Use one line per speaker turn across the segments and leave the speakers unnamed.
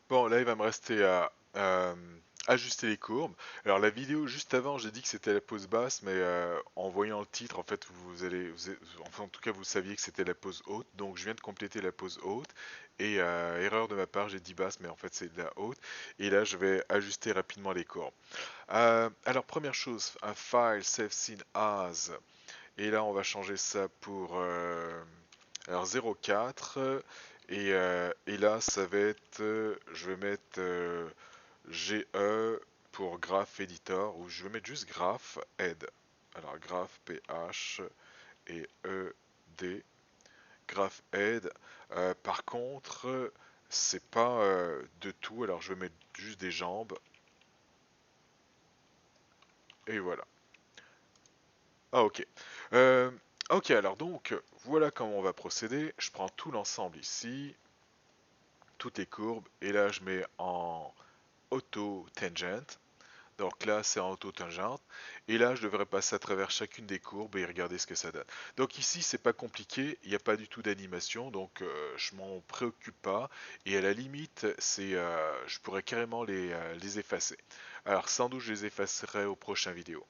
Bon, là, il va me rester à ajuster les courbes. Alors, la vidéo juste avant, j'ai dit que c'était la pause basse, mais en voyant le titre, en fait, enfin, en tout cas, vous saviez que c'était la pause haute. Donc, je viens de compléter la pause haute. Et erreur de ma part, j'ai dit basse, mais en fait, c'est de la haute. Et là, je vais ajuster rapidement les courbes. Alors, première chose, un file save scene as. Et là, on va changer ça pour alors 0,4 et là ça va être je vais mettre GE pour Graph Editor ou je vais mettre juste Graph Ed. Alors Graph PH et ED Graph Ed. Par contre, c'est pas de tout. Alors je vais mettre juste des jambes et voilà. Ah ok. Euh, ok alors donc voilà comment on va procéder. Je prends tout l'ensemble ici, toutes les courbes et là je mets en auto tangent. Donc là, c'est en auto-tangente. Et là, je devrais passer à travers chacune des courbes et regarder ce que ça donne. Donc ici, c'est pas compliqué. Il n'y a pas du tout d'animation. Donc je m'en préoccupe pas. Et à la limite, je pourrais carrément les effacer. Alors sans doute, je les effacerai aux prochaines vidéos.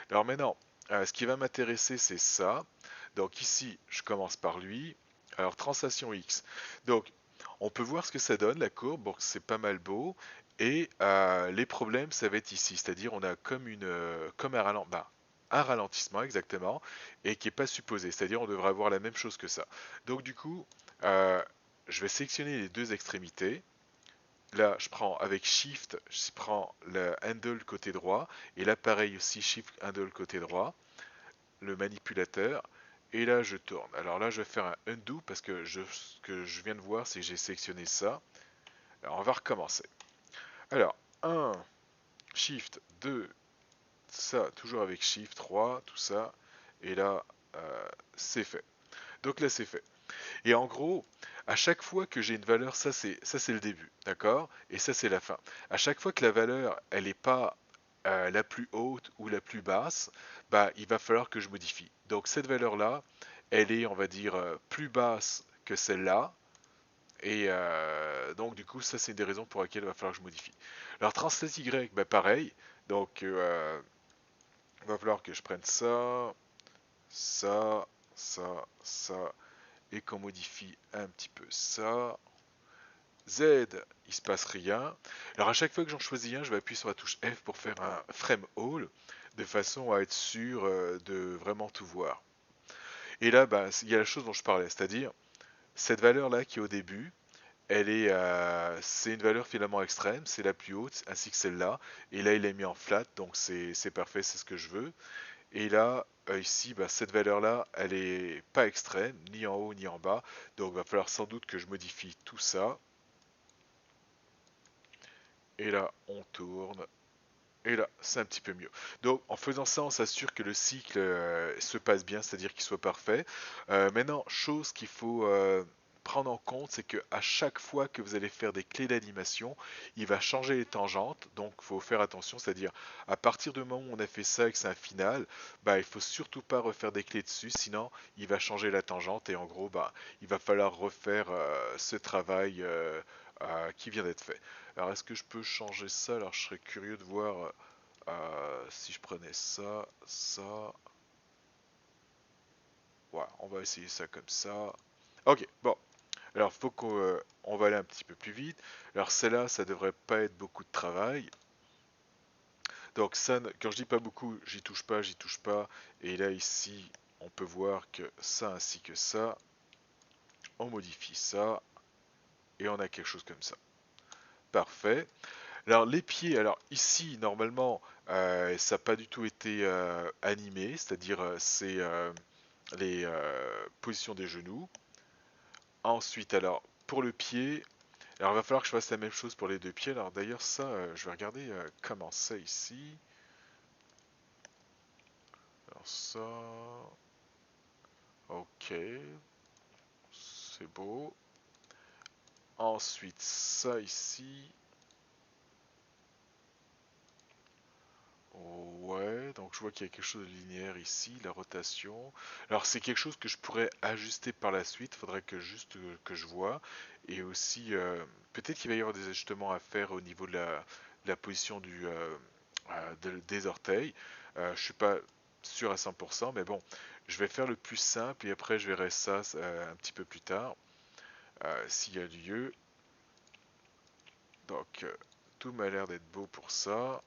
Alors maintenant, ce qui va m'intéresser, c'est ça. Donc ici, je commence par lui. Alors translation X. Donc on peut voir ce que ça donne, la courbe. Bon, c'est pas mal beau. Et les problèmes, ça va être ici. C'est-à-dire, on a comme un ralentissement exactement, et qui n'est pas supposé. C'est-à-dire, on devrait avoir la même chose que ça. Donc du coup, euh, je vais sélectionner les deux extrémités. Là, je prends avec Shift, je prends le handle côté droit, et là, pareil aussi, Shift handle côté droit, le manipulateur, et là, je tourne. Alors là, je vais faire un undo parce que ce que je viens de voir, c'est que j'ai sélectionné ça. Alors, on va recommencer. Alors, 1, Shift, 2, ça, toujours avec Shift, 3, tout ça, et là, c'est fait. Donc là, c'est fait. Et en gros, à chaque fois que j'ai une valeur, ça c'est le début, d'accord? Et ça c'est la fin. À chaque fois que la valeur, elle n'est pas la plus haute ou la plus basse, bah il va falloir que je modifie. Donc cette valeur-là, elle est, on va dire, plus basse que celle-là. Et donc du coup, ça c'est une des raisons pour lesquelles il va falloir que je modifie. Alors translate Y, bah pareil. Donc il va falloir que je prenne ça, ça, ça, et qu'on modifie un petit peu ça. Z, il se passe rien. Alors à chaque fois que j'en choisis un, je vais appuyer sur la touche F pour faire un frame all, de façon à être sûr de vraiment tout voir. Et là, bah, il y a la chose dont je parlais, c'est-à-dire cette valeur-là qui est au début, c'est une valeur finalement extrême, c'est la plus haute, ainsi que celle-là. Et là, il est mis en flat, donc c'est parfait, c'est ce que je veux. Et là, ici, bah, cette valeur-là, elle est pas extrême, ni en haut ni en bas. Donc, il va falloir sans doute que je modifie tout ça. Et là, on tourne. Et là, c'est un petit peu mieux. Donc, en faisant ça, on s'assure que le cycle se passe bien, c'est-à-dire qu'il soit parfait. Maintenant, chose qu'il faut prendre en compte, c'est que à chaque fois que vous allez faire des clés d'animation, il va changer les tangentes. Donc, il faut faire attention, c'est-à-dire à partir du moment où on a fait ça et que c'est un final, bah, il faut surtout pas refaire des clés dessus, sinon il va changer la tangente et en gros, bah, il va falloir refaire ce travail qui vient d'être fait. Alors, est-ce que je peux changer ça? Alors, je serais curieux de voir si je prenais ça, ça. Voilà, on va essayer ça comme ça. Ok, bon. Alors, faut qu'on va aller un petit peu plus vite. Alors, celle-là, ça devrait pas être beaucoup de travail. Donc, ça, quand je dis pas beaucoup, j'y touche pas, j'y touche pas. Et là, ici, on peut voir que ça ainsi que ça. On modifie ça. Et on a quelque chose comme ça. Parfait. Alors les pieds, alors ici normalement ça n'a pas du tout été animé, c'est-à-dire c'est les positions des genoux. Ensuite alors pour le pied, alors il va falloir que je fasse la même chose pour les deux pieds. Alors d'ailleurs ça, je vais regarder comment c'est ici. Alors ça, ok, c'est beau. Ensuite ça ici, Ouais, donc je vois qu'il y a quelque chose de linéaire ici, la rotation. Alors c'est quelque chose que je pourrais ajuster par la suite, faudrait que juste que je vois. Et aussi, peut-être qu'il va y avoir des ajustements à faire au niveau de la position des orteils. Je suis pas sûr à 100%, mais bon, je vais faire le plus simple et après je verrai ça un petit peu plus tard, s'il y a lieu. Donc, tout m'a l'air d'être beau pour ça.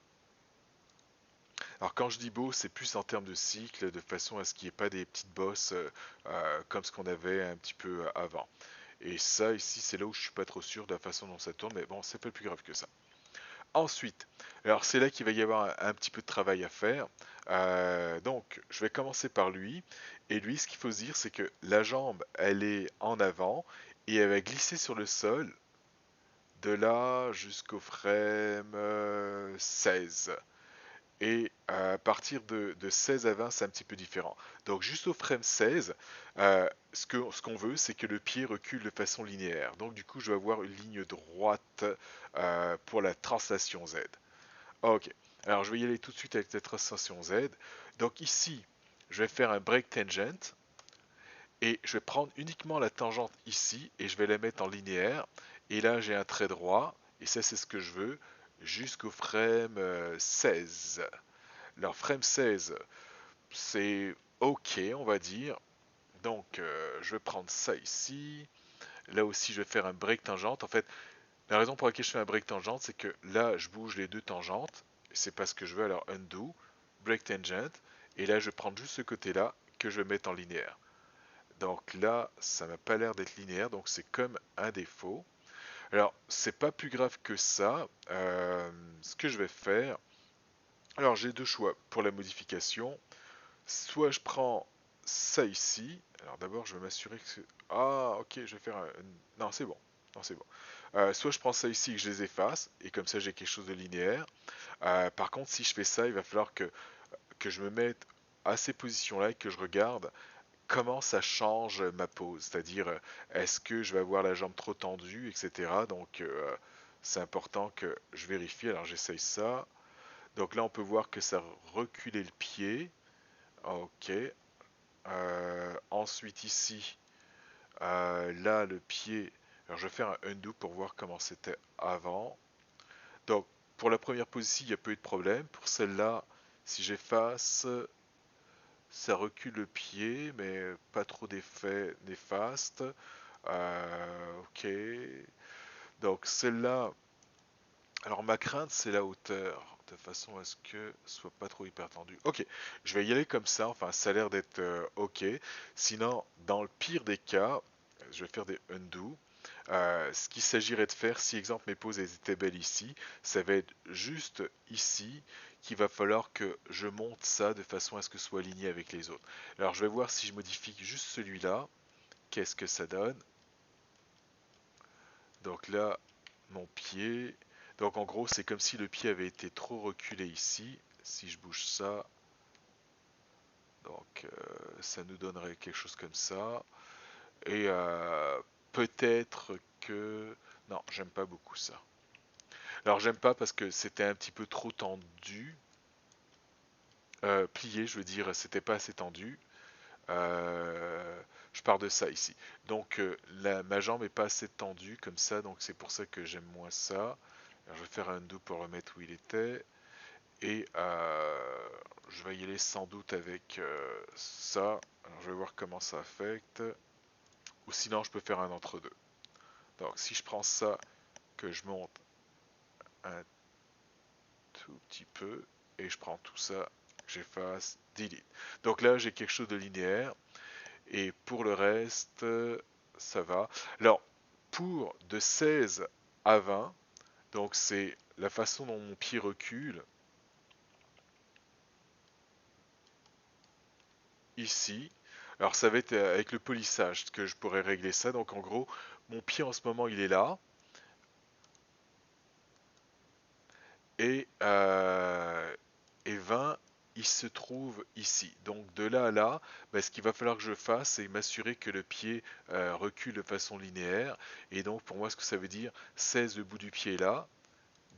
Alors quand je dis beau, c'est plus en termes de cycle, de façon à ce qu'il n'y ait pas des petites bosses comme ce qu'on avait un petit peu avant. Et ça, ici, c'est là où je suis pas trop sûr de la façon dont ça tourne, mais bon, c'est pas plus grave que ça. Ensuite, alors c'est là qu'il va y avoir un petit peu de travail à faire. Donc, je vais commencer par lui. Et lui, ce qu'il faut se dire, c'est que la jambe, elle est en avant et elle va glisser sur le sol de là jusqu'au frame 16. Et à partir de 16 à 20, c'est un petit peu différent. Donc juste au frame 16, ce qu'on veut, c'est que le pied recule de façon linéaire. Donc du coup, je vais avoir une ligne droite pour la translation Z. Ok, alors je vais y aller tout de suite avec la translation Z. Donc ici, je vais faire un break tangent. Et je vais prendre uniquement la tangente ici et je vais la mettre en linéaire. Et là, j'ai un trait droit. Et ça, c'est ce que je veux jusqu'au frame 16. Alors frame 16, c'est ok, on va dire. Donc je vais prendre ça ici. Là aussi, je vais faire un break tangente. En fait, la raison pour laquelle je fais un break tangente, c'est que là, je bouge les deux tangentes. C'est pas ce que je veux. Alors undo, break tangent. Et là, je vais prendre juste ce côté-là que je vais mettre en linéaire. Donc là, ça m'a pas l'air d'être linéaire, donc c'est comme un défaut. Alors, c'est pas plus grave que ça. Ce que je vais faire, alors j'ai deux choix pour la modification. Soit je prends ça ici. Alors d'abord, je vais m'assurer que c'est... Ah, ok, je vais faire un... Non, c'est bon. Non, c'est bon. Soit je prends ça ici et que je les efface, et comme ça j'ai quelque chose de linéaire. Par contre, si je fais ça, il va falloir que je me mette à ces positions-là et que je regarde comment ça change ma pose. C'est-à-dire, est-ce que je vais avoir la jambe trop tendue, etc. Donc, c'est important que je vérifie. Alors, j'essaye ça. Donc là, on peut voir que ça reculait le pied. Ok. Ensuite ici, là le pied, alors je vais faire un undo pour voir comment c'était avant. Donc pour la première pose ici, il n'y a pas eu de problème. Pour celle-là, si j'efface, ça recule le pied, mais pas trop d'effets néfastes. Ok. Donc celle-là, alors ma crainte c'est la hauteur, de façon à ce que ce soit pas trop hyper tendu. Ok, je vais y aller comme ça, enfin ça a l'air d'être ok. Sinon, dans le pire des cas, je vais faire des undo. Ce qu'il s'agirait de faire, si exemple mes poses étaient belles ici, ça va être juste ici qu'il va falloir que je monte ça de façon à ce que ce soit aligné avec les autres. Alors je vais voir si je modifie juste celui-là, qu'est-ce que ça donne. Donc là, mon pied. Donc en gros, c'est comme si le pied avait été trop reculé ici. Si je bouge ça, donc ça nous donnerait quelque chose comme ça. Et peut-être que... Non, j'aime pas beaucoup ça. Alors j'aime pas parce que c'était un petit peu trop tendu. Plié, je veux dire, c'était pas assez tendu. Je pars de ça ici. Donc ma jambe est pas assez tendue comme ça, donc c'est pour ça que j'aime moins ça. Alors, je vais faire un undo pour remettre où il était. Et je vais y aller sans doute avec ça. Alors, je vais voir comment ça affecte. Ou sinon, je peux faire un entre-deux. Donc, si je prends ça, que je monte un tout petit peu, et je prends tout ça, que j'efface, delete. Donc là, j'ai quelque chose de linéaire. Et pour le reste, ça va. Alors, pour de 16 à 20, donc c'est la façon dont mon pied recule, ici. Alors ça va être avec le polissage que je pourrais régler ça. Donc en gros, mon pied en ce moment il est là. Et, et 20, il se trouve ici. Donc de là à là, bah, ce qu'il va falloir que je fasse, c'est m'assurer que le pied recule de façon linéaire. Et donc pour moi, ce que ça veut dire, 16 le bout du pied est là.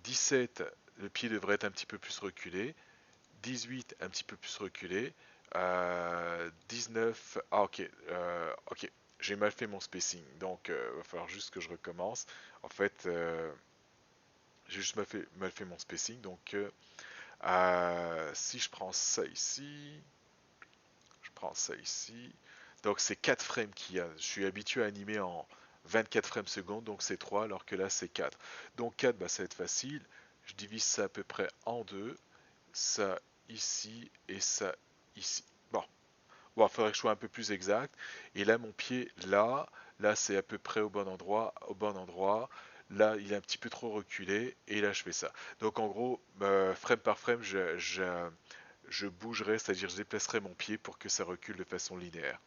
17, le pied devrait être un petit peu plus reculé. 18 un petit peu plus reculé, 19, ah ok, ok, j'ai mal fait mon spacing, donc il va falloir juste que je recommence. En fait, j'ai juste mal fait mon spacing, donc si je prends ça ici, je prends ça ici, donc c'est 4 frames qu'il y a. Je suis habitué à animer en 24 frames secondes, donc c'est 3, alors que là c'est 4. Donc 4, bah, ça va être facile. Je divise ça à peu près en deux, ça ici et ça ici. Bon, il faudrait que je sois un peu plus exact. Et là, mon pied, là, c'est à peu près au bon endroit, au bon endroit. Là, il est un petit peu trop reculé, et là, je fais ça. Donc, en gros, frame par frame, je bougerai, c'est-à-dire je déplacerai mon pied pour que ça recule de façon linéaire.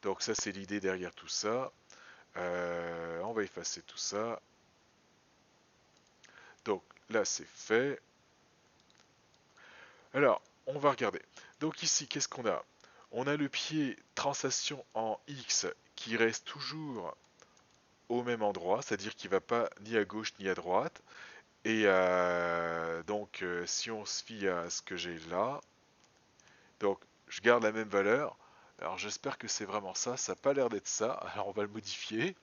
Donc, ça, c'est l'idée derrière tout ça. On va effacer tout ça. Donc, là, c'est fait. Alors, on va regarder. Donc ici, qu'est-ce qu'on a? On a le pied translation en X qui reste toujours au même endroit, c'est-à-dire qu'il ne va pas ni à gauche ni à droite. Et donc, si on se fie à ce que j'ai là, donc je garde la même valeur. Alors j'espère que c'est vraiment ça, ça n'a pas l'air d'être ça, alors on va le modifier.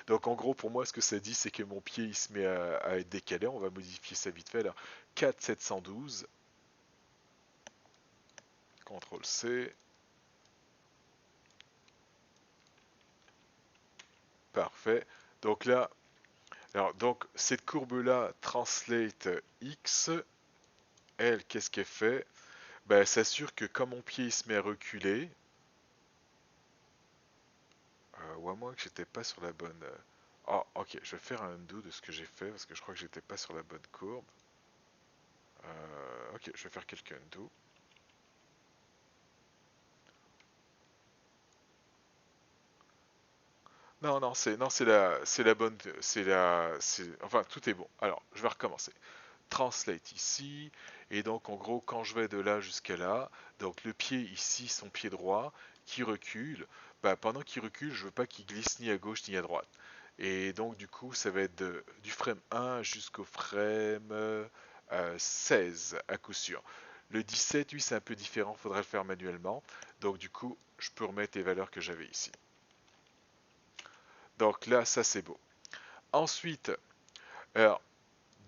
Donc en gros pour moi ce que ça dit c'est que mon pied il se met à être décalé, on va modifier ça vite fait. Alors 4712, CTRL C, parfait. Donc là, alors donc cette courbe-là, translate X, elle, qu'est-ce qu'elle fait? Ben, elle s'assure que quand mon pied il se met à reculer, ou à moins que j'étais pas sur la bonne. Ah, ok, je vais faire un undo de ce que j'ai fait parce que je crois que j'étais pas sur la bonne courbe. Ok, je vais faire quelques undo. Non, c'est la bonne, enfin, tout est bon. Alors, je vais recommencer. Translate ici, et donc en gros quand je vais de là jusqu'à là, donc le pied ici, son pied droit, qui recule, bah, pendant qu'il recule, je veux pas qu'il glisse ni à gauche ni à droite. Et donc du coup ça va être du frame 1 jusqu'au frame 16 à coup sûr. Le 17, lui c'est un peu différent, faudrait le faire manuellement, donc du coup je peux remettre les valeurs que j'avais ici. Donc là ça c'est beau. Ensuite, alors,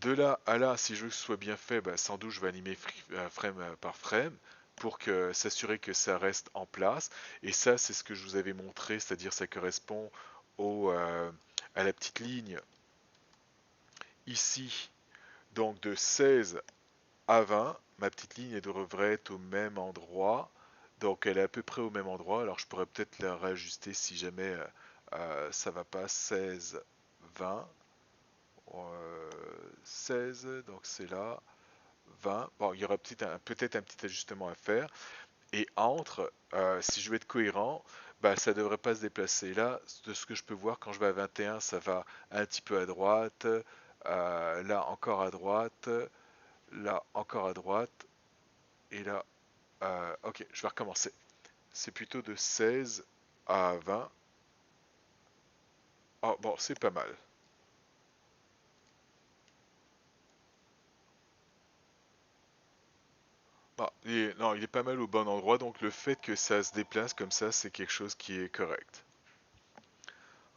de là à là, si je veux que ce soit bien fait, bah, sans doute je vais animer frame par frame pour s'assurer que ça reste en place. Et ça, c'est ce que je vous avais montré, c'est-à-dire ça correspond au, à la petite ligne ici, donc de 16 à 20. Ma petite ligne elle devrait être au même endroit, donc elle est à peu près au même endroit. Alors je pourrais peut-être la réajuster si jamais ça va pas. 16, 20, 16, donc c'est là. 20. Bon, il y aura peut-être un petit ajustement à faire. Et entre, si je veux être cohérent, bah, ça ne devrait pas se déplacer. Là, de ce que je peux voir, quand je vais à 21, ça va un petit peu à droite. Là, encore à droite. Là, encore à droite. Et là, ok, je vais recommencer. C'est plutôt de 16 à 20. Oh, bon, c'est pas mal. Bah, non, il est pas mal au bon endroit, donc le fait que ça se déplace comme ça, c'est quelque chose qui est correct.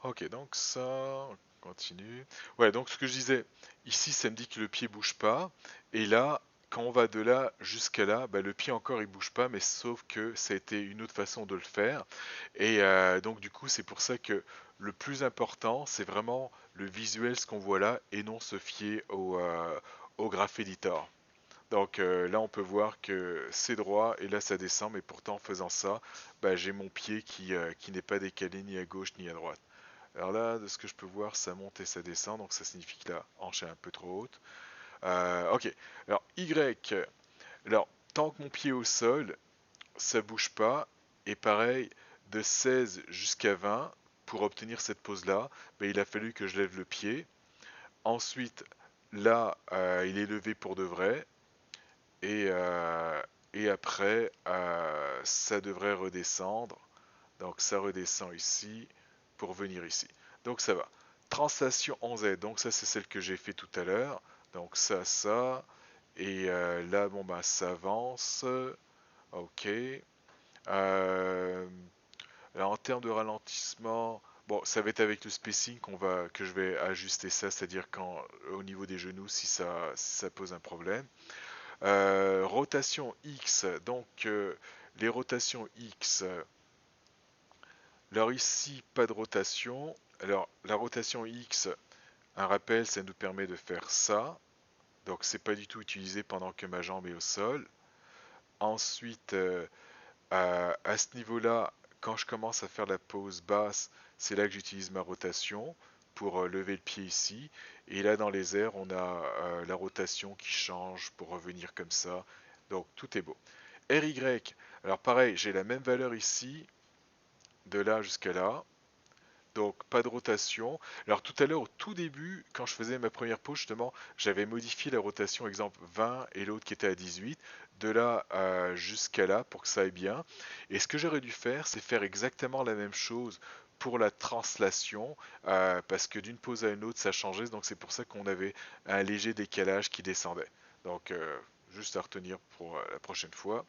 Ok, donc ça, on continue. Ouais, donc ce que je disais, ici ça me dit que le pied bouge pas, et là, quand on va de là jusqu'à là, bah, le pied encore il bouge pas, mais sauf que ça a été une autre façon de le faire. Et donc du coup, c'est pour ça que le plus important, c'est vraiment le visuel, ce qu'on voit là, et non se fier au Graph Editor. Donc là, on peut voir que c'est droit, et là ça descend, mais pourtant en faisant ça, bah, j'ai mon pied qui n'est pas décalé ni à gauche ni à droite. Alors là, de ce que je peux voir, ça monte et ça descend, donc ça signifie que la hanche est un peu trop haute. Ok, alors Y, alors tant que mon pied est au sol, ça bouge pas, et pareil, de 16 jusqu'à 20, pour obtenir cette pose-là, ben, il a fallu que je lève le pied. Ensuite, là, il est levé pour de vrai, et, après, ça devrait redescendre. Donc ça redescend ici pour venir ici. Donc ça va. Translation en Z, donc ça c'est celle que j'ai fait tout à l'heure. Donc ça, Et là, bon, bah, ça avance. Ok. Euh, Alors, en termes de ralentissement, bon, ça va être avec le spacing que je vais ajuster ça, c'est-à-dire quand au niveau des genoux, si ça pose un problème. Rotation X, donc les rotations X. Alors ici, pas de rotation. Alors la rotation X, un rappel, ça nous permet de faire ça. Donc c'est pas du tout utilisé pendant que ma jambe est au sol. Ensuite, à ce niveau-là, quand je commence à faire la pause basse, c'est là que j'utilise ma rotation pour lever le pied ici. Et là, dans les airs, on a la rotation qui change pour revenir comme ça. Donc tout est beau. RY, alors pareil, j'ai la même valeur ici, de là jusqu'à là. Donc pas de rotation. Alors tout à l'heure, au tout début, quand je faisais ma première pause, justement, j'avais modifié la rotation, exemple 20 et l'autre qui était à 18, de là jusqu'à là pour que ça aille bien. Et ce que j'aurais dû faire, c'est faire exactement la même chose pour la translation, parce que d'une pause à une autre, ça changeait. Donc c'est pour ça qu'on avait un léger décalage qui descendait. Donc juste à retenir pour la prochaine fois.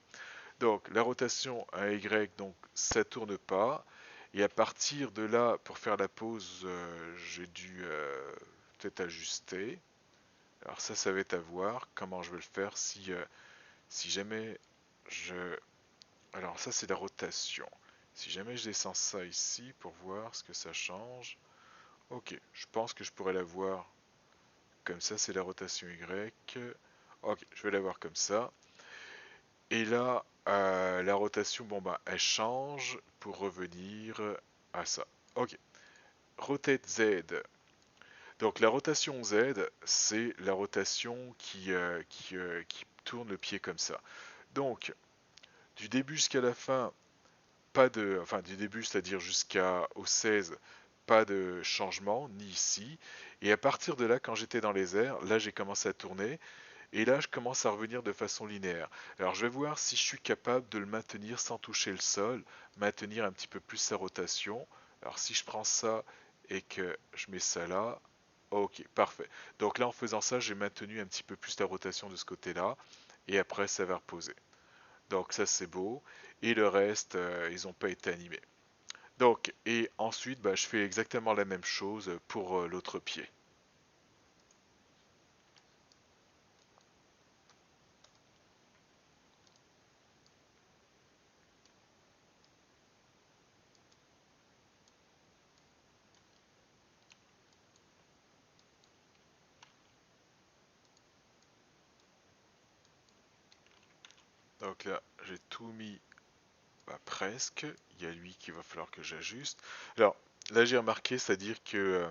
Donc la rotation à Y, donc ça tourne pas. Et à partir de là, pour faire la pause, j'ai dû peut-être ajuster. Alors ça va être à voir comment je vais le faire si jamais je... Alors ça c'est la rotation. Si jamais je descends ça ici pour voir ce que ça change. Ok, je pense que je pourrais la voir comme ça, c'est la rotation Y. Ok, je vais la voir comme ça. Et là, la rotation, bon bah, elle change pour revenir à ça. Ok. Rotate Z. Donc la rotation Z, c'est la rotation qui tourne le pied comme ça. Donc, du début jusqu'à la fin, pas de, enfin du début, c'est-à-dire jusqu'au 16, pas de changement, ni ici. Et à partir de là, quand j'étais dans les airs, là j'ai commencé à tourner. Et là, je commence à revenir de façon linéaire. Alors, je vais voir si je suis capable de le maintenir sans toucher le sol, maintenir un petit peu plus sa rotation. Alors, si je prends ça et que je mets ça là, ok, parfait. Donc là, en faisant ça, j'ai maintenu un petit peu plus la rotation de ce côté-là, et après, ça va reposer. Donc ça, c'est beau. Et le reste, ils n'ont pas été animés. Donc, et ensuite, bah, je fais exactement la même chose pour l'autre pied. Donc là, j'ai tout mis. Bah, presque, il y a lui qu'il va falloir que j'ajuste. Alors là j'ai remarqué, c'est-à-dire que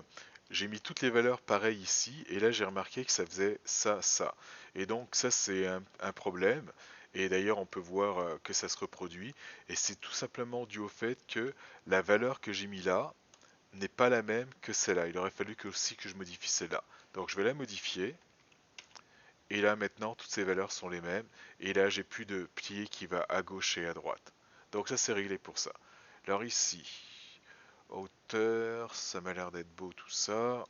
j'ai mis toutes les valeurs pareilles ici, et là j'ai remarqué que ça faisait ça, ça. Et donc ça c'est un problème, et d'ailleurs on peut voir que ça se reproduit, et c'est tout simplement dû au fait que la valeur que j'ai mis là n'est pas la même que celle-là. Il aurait fallu que aussi que je modifie celle-là. Donc je vais la modifier, et là maintenant toutes ces valeurs sont les mêmes, et là j'ai plus de plié qui va à gauche et à droite. Donc ça c'est réglé pour ça. Alors ici, hauteur, ça m'a l'air d'être beau tout ça.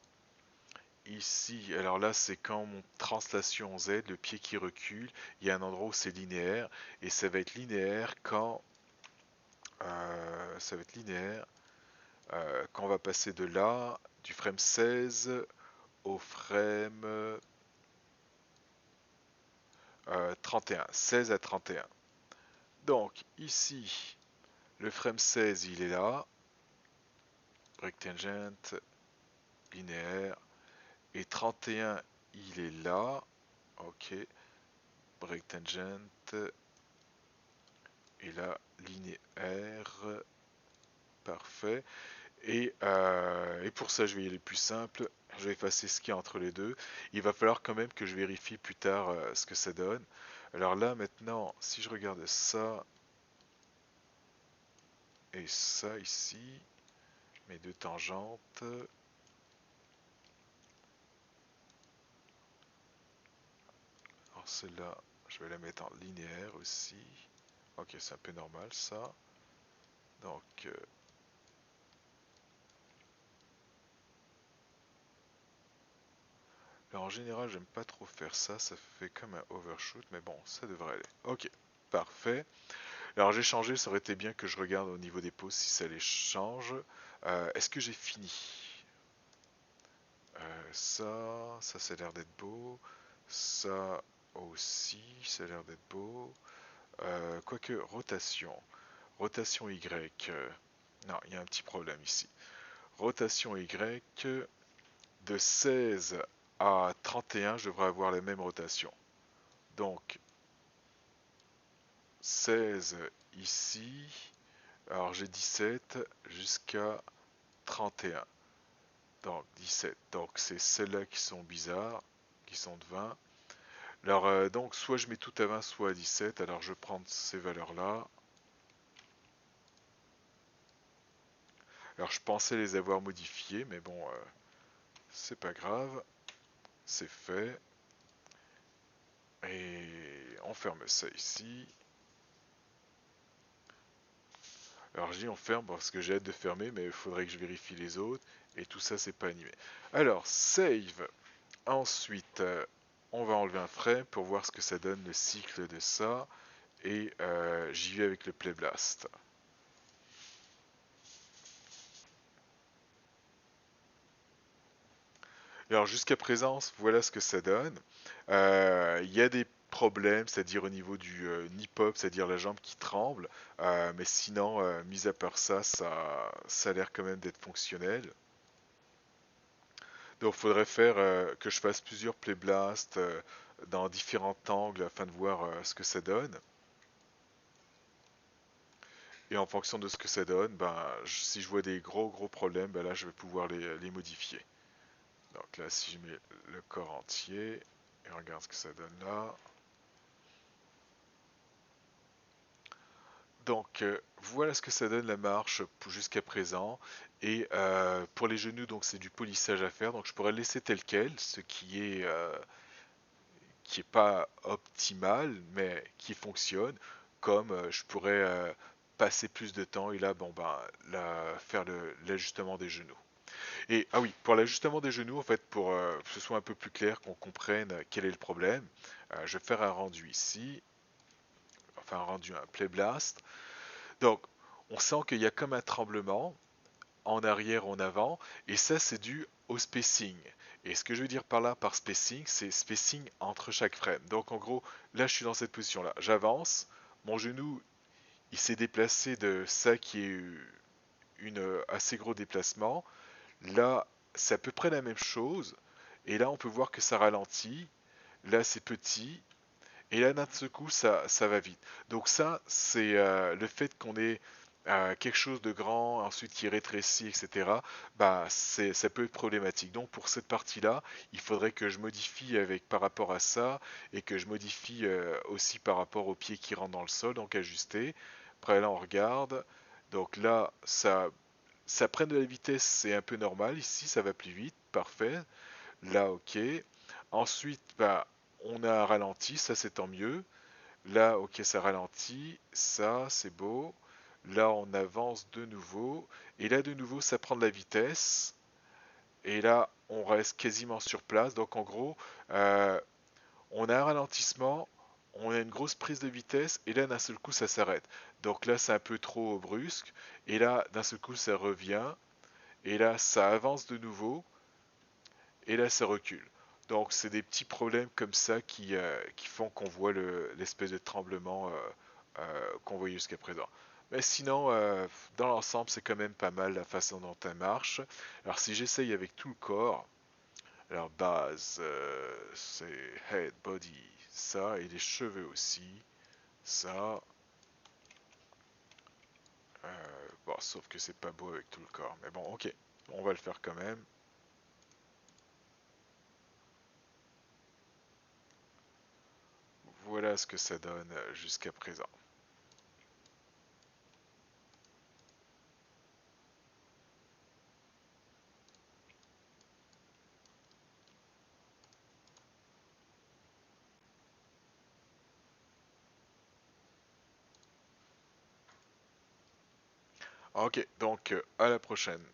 Ici, alors là c'est quand mon translation Z, le pied qui recule, il y a un endroit où c'est linéaire, et ça va être linéaire ça va être linéaire quand on va passer de là, du frame 16 au frame 31, 16 à 31. Donc ici, le frame 16 il est là, break tangent, linéaire, et 31 il est là, ok, break tangent, et là linéaire, parfait. Et pour ça je vais y aller plus simple, je vais effacer ce qu'il y a entre les deux. Il va falloir quand même que je vérifie plus tard ce que ça donne. Alors là maintenant, si je regarde ça et ça ici, mes deux tangentes, alors celle-là, je vais la mettre en linéaire aussi. Ok, c'est un peu normal ça. Donc, Alors en général, j'aime pas trop faire ça, ça fait comme un overshoot, mais bon, ça devrait aller. Ok, parfait. Alors j'ai changé, ça aurait été bien que je regarde au niveau des pauses si ça les change. Est-ce que j'ai fini? Ça a l'air d'être beau. Ça aussi, ça a l'air d'être beau. Quoique, rotation. Rotation Y. Non, il y a un petit problème ici. Rotation Y, de 16 à 31, je devrais avoir la même rotation. Donc, 16 ici. Alors j'ai 17 jusqu'à 31. Donc 17. Donc c'est celles-là qui sont bizarres, qui sont de 20. Alors donc soit je mets tout à 20, soit à 17. Alors je prends ces valeurs-là. Alors je pensais les avoir modifiées, mais bon, c'est pas grave. C'est fait. Et on ferme ça ici. Alors je dis on ferme parce que j'ai hâte de fermer, mais il faudrait que je vérifie les autres. Et tout ça, c'est pas animé. Alors, save. Ensuite, on va enlever un frame pour voir ce que ça donne le cycle de ça. Et j'y vais avec le Play Blast. Alors jusqu'à présent, voilà ce que ça donne. Il y a des problèmes, c'est-à-dire au niveau du nip-up, c'est-à-dire la jambe qui tremble. Mais sinon, mis à part ça, ça a l'air quand même d'être fonctionnel. Donc il faudrait faire que je fasse plusieurs Play Blast dans différents angles afin de voir ce que ça donne. Et en fonction de ce que ça donne, ben, si je vois des gros problèmes, ben là je vais pouvoir les modifier. Donc là, si je mets le corps entier, et regarde ce que ça donne là. Donc voilà ce que ça donne la marche jusqu'à présent. Et pour les genoux, donc c'est du polissage à faire. Donc je pourrais le laisser tel quel, ce qui est pas optimal, mais qui fonctionne. Comme je pourrais passer plus de temps et là, bon ben, faire l'ajustement des genoux. Et ah oui, pour l'ajustement des genoux, en fait, pour que ce soit un peu plus clair, qu'on comprenne quel est le problème, je vais faire un rendu ici, enfin un rendu, un play blast. Donc, on sent qu'il y a comme un tremblement en arrière, en avant, et ça c'est dû au spacing. Et ce que je veux dire par là, par spacing, c'est spacing entre chaque frame. Donc en gros, là je suis dans cette position-là, j'avance, mon genou il s'est déplacé de ça qui est une assez gros déplacement. Là, c'est à peu près la même chose. Et là, on peut voir que ça ralentit. Là, c'est petit. Et là, d'un seul coup, ça va vite. Donc ça, c'est le fait qu'on ait quelque chose de grand, ensuite qui rétrécit, etc. Bah, ça peut être problématique. Donc pour cette partie-là, il faudrait que je modifie avec par rapport à ça et que je modifie aussi par rapport aux pieds qui rentrent dans le sol, donc ajuster. Après là, on regarde. Donc là, ça prend de la vitesse, c'est un peu normal. Ici, ça va plus vite, parfait. Là, ok. Ensuite, bah, on a un ralenti, ça c'est tant mieux. Là, ok, ça ralentit, ça c'est beau. Là, on avance de nouveau. Et là, de nouveau, ça prend de la vitesse. Et là, on reste quasiment sur place. Donc, en gros, euh, on a un ralentissement, on a une grosse prise de vitesse. Et là, d'un seul coup, ça s'arrête. Donc là, c'est un peu trop brusque. Et là, d'un seul coup, ça revient. Et là, ça avance de nouveau. Et là, ça recule. Donc, c'est des petits problèmes comme ça qui font qu'on voit l'espèce de tremblement qu'on voyait jusqu'à présent. Mais sinon, dans l'ensemble, c'est quand même pas mal la façon dont elle marche. Alors, si j'essaye avec tout le corps, alors base, c'est head, body, ça, et les cheveux aussi, ça. Bon, sauf que c'est pas beau avec tout le corps. Mais bon, ok, on va le faire quand même. Voilà ce que ça donne jusqu'à présent. Ok, donc à la prochaine.